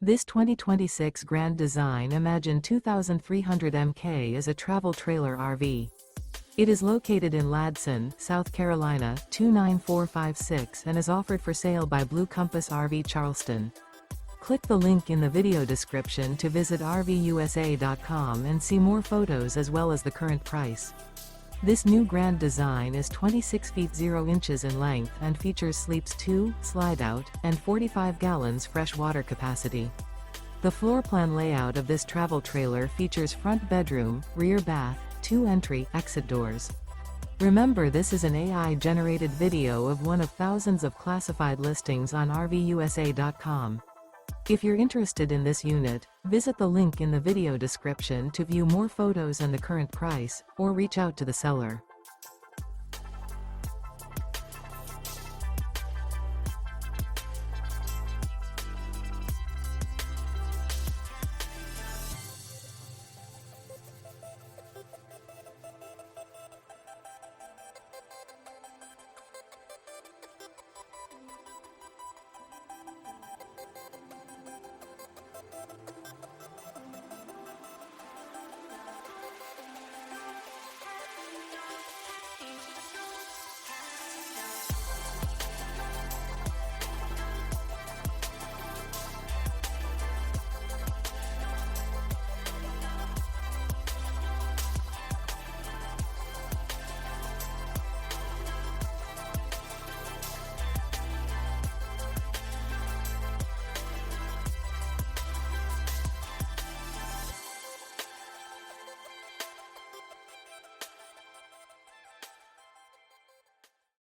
This 2026 Grand Design Imagine 2300 MK is a travel trailer RV. It is located in Ladson, South Carolina, 29456 and is offered for sale by Blue Compass RV Charleston. Click the link in the video description to visit RVUSA.com and see more photos as well as the current price. This new Grand Design is 26 feet 0 inches in length and features sleeps 2, Slideout, and 45 gallons fresh water capacity. The floor plan layout of this travel trailer features front bedroom, rear bath, 2 entry/exit doors. Remember, this is an AI-generated video of one of thousands of classified listings on RVUSA.com. If you're interested in this unit, visit the link in the video description to view more photos and the current price, or reach out to the seller.